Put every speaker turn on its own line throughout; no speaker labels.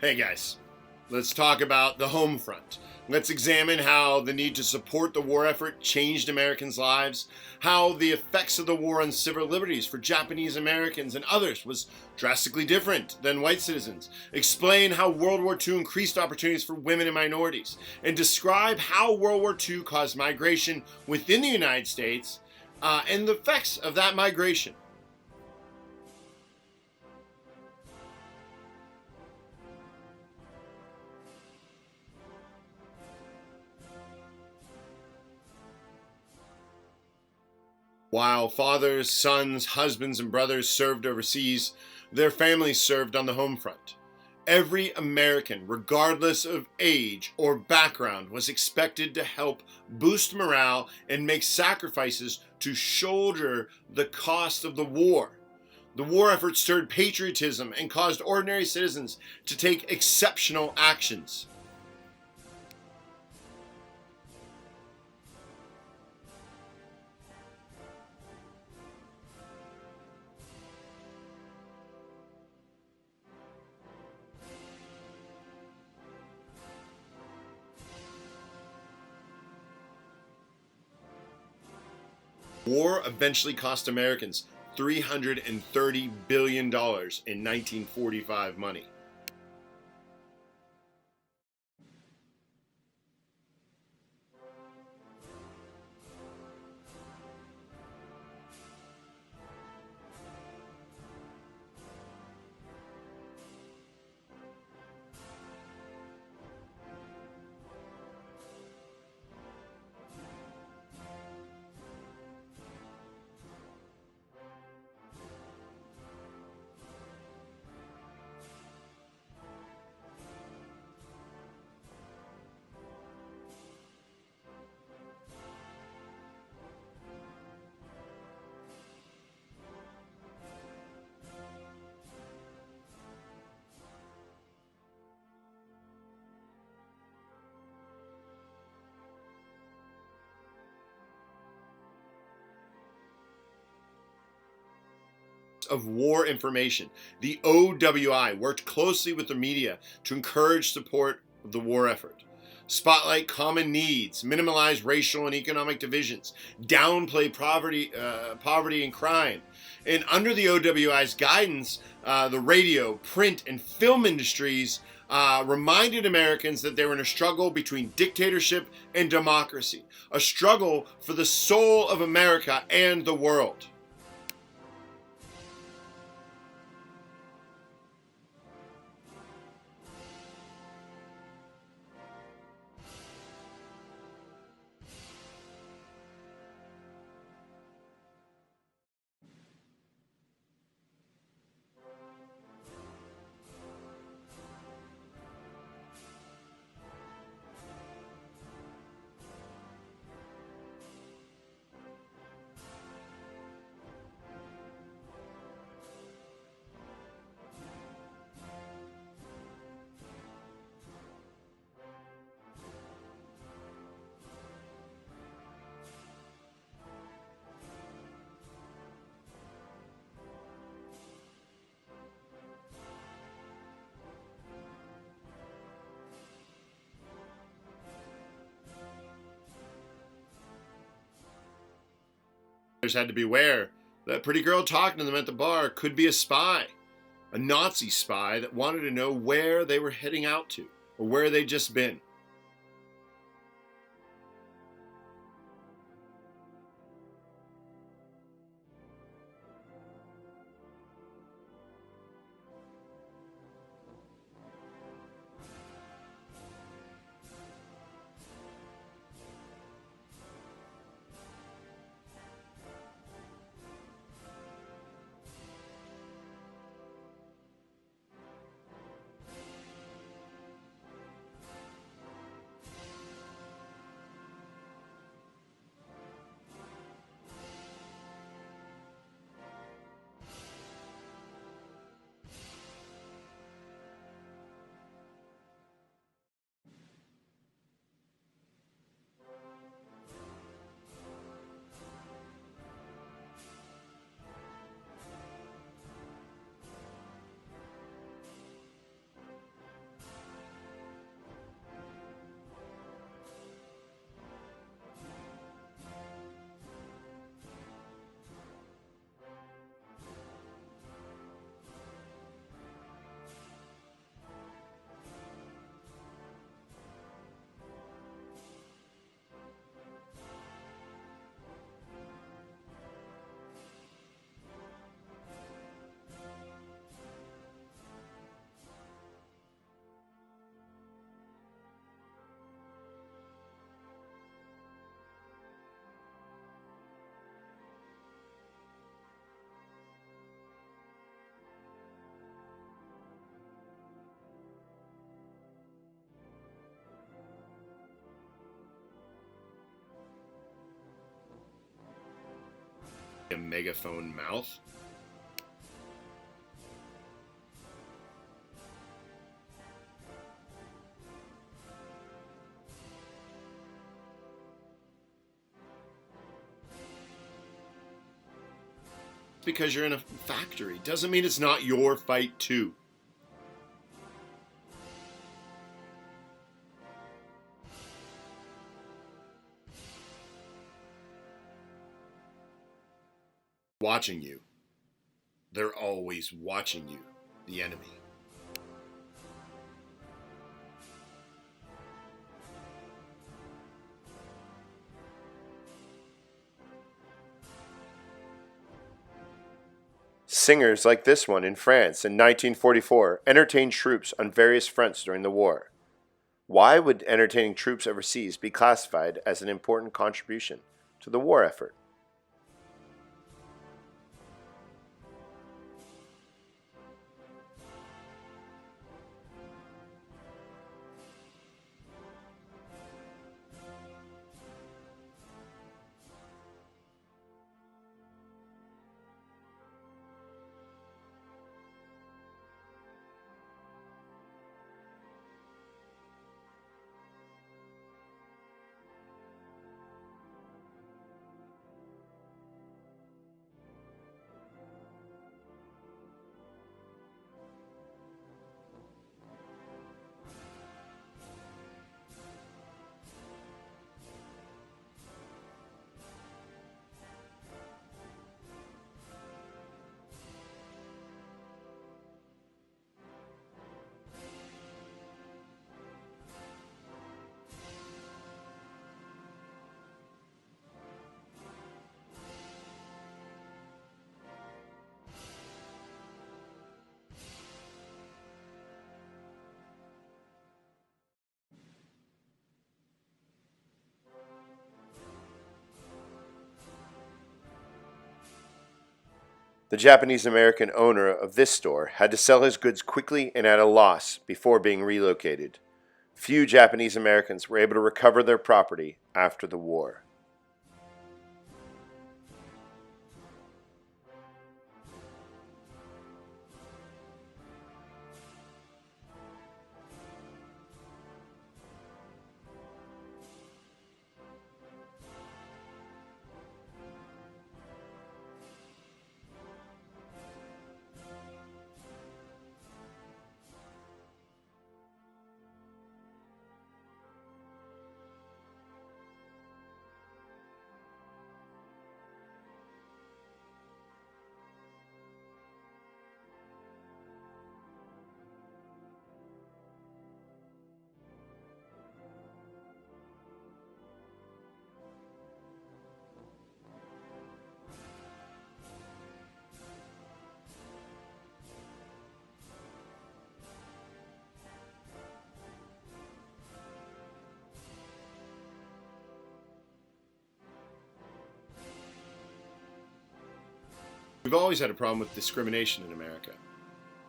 Hey guys, let's talk about the home front. Let's examine how the need to support the war effort changed Americans' lives, how the effects of the war on civil liberties for Japanese Americans and others was drastically different than white citizens, explain how World War II increased opportunities for women and minorities, and describe how World War II caused migration within the United States and the effects of that migration. While fathers, sons, husbands, and brothers served overseas, their families served on the home front. Every American, regardless of age or background, was expected to help boost morale and make sacrifices to shoulder the cost of the war. The war effort stirred patriotism and caused ordinary citizens to take exceptional actions. War eventually cost Americans $330 billion in 1945 money. Of War Information, the OWI, worked closely with the media to encourage support of the war effort, spotlight common needs, minimize racial and economic divisions, downplay poverty and crime. And under the OWI's guidance, the radio, print, and film industries reminded Americans that they were in a struggle between dictatorship and democracy, a struggle for the soul of America and the world. Had to beware that pretty girl talking to them at the bar could be a spy, a Nazi spy that wanted to know where they were heading out to or where they'd just been. A megaphone mouth? Because you're in a factory doesn't mean it's not your fight too. Watching you. They're always watching you, the enemy. Singers like this one in France in 1944 entertained troops on various fronts during the war. Why would entertaining troops overseas be classified as an important contribution to the war effort? The Japanese American owner of this store had to sell his goods quickly and at a loss before being relocated. Few Japanese Americans were able to recover their property after the war. We've always had a problem with discrimination in America.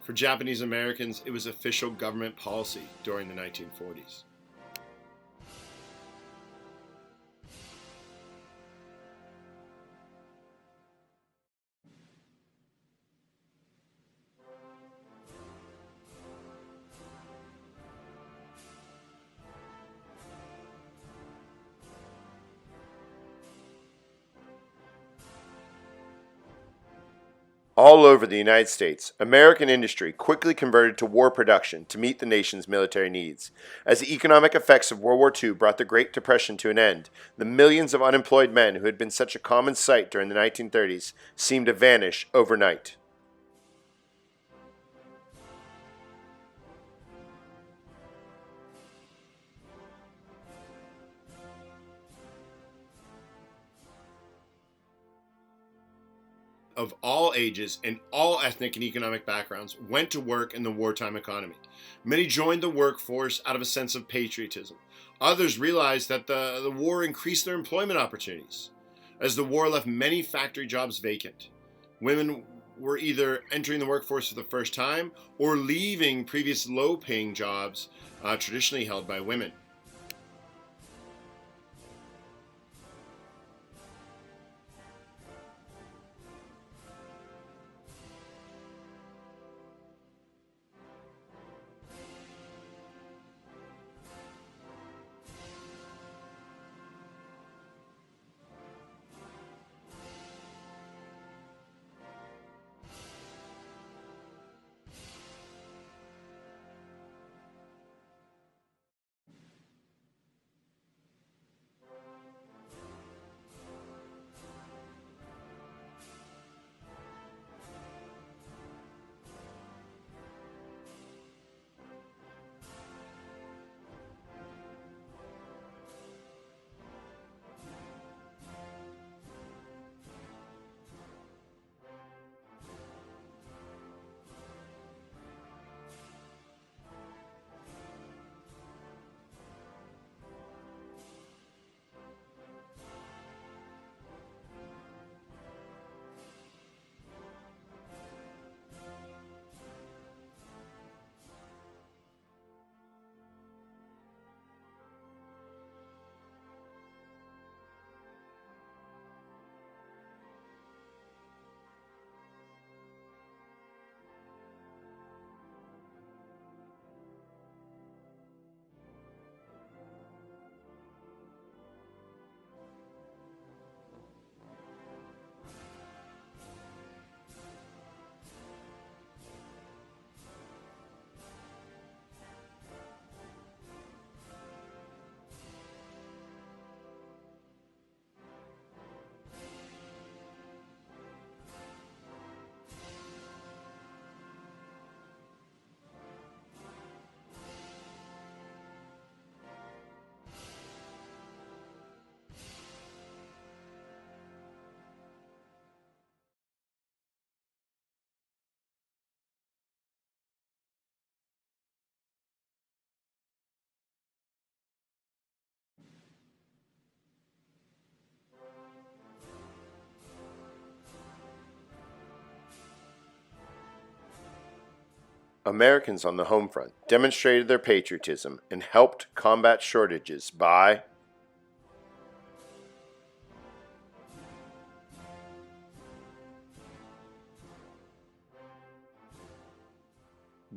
For Japanese Americans, it was official government policy during the 1940s. All over the United States, American industry quickly converted to war production to meet the nation's military needs. As the economic effects of World War II brought the Great Depression to an end, the millions of unemployed men who had been such a common sight during the 1930s seemed to vanish overnight. Of all ages and all ethnic and economic backgrounds went to work in the wartime economy. Many joined the workforce out of a sense of patriotism. Others realized that the war increased their employment opportunities, as the war left many factory jobs vacant. Women were either entering the workforce for the first time or leaving previous low-paying jobs traditionally held by women. Americans on the home front demonstrated their patriotism and helped combat shortages by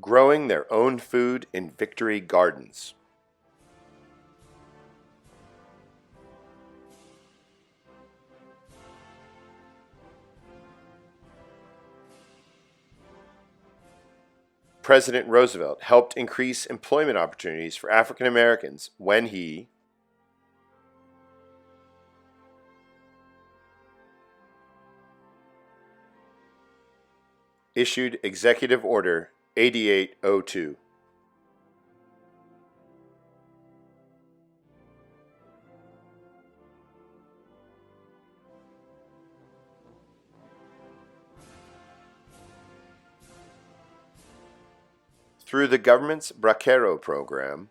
growing their own food in victory gardens, President Roosevelt helped increase employment opportunities for African Americans when he issued Executive Order 8802. Through the government's Bracero program,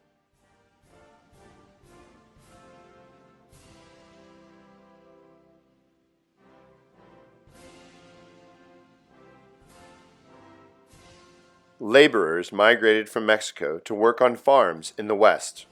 laborers migrated from Mexico to work on farms in the West.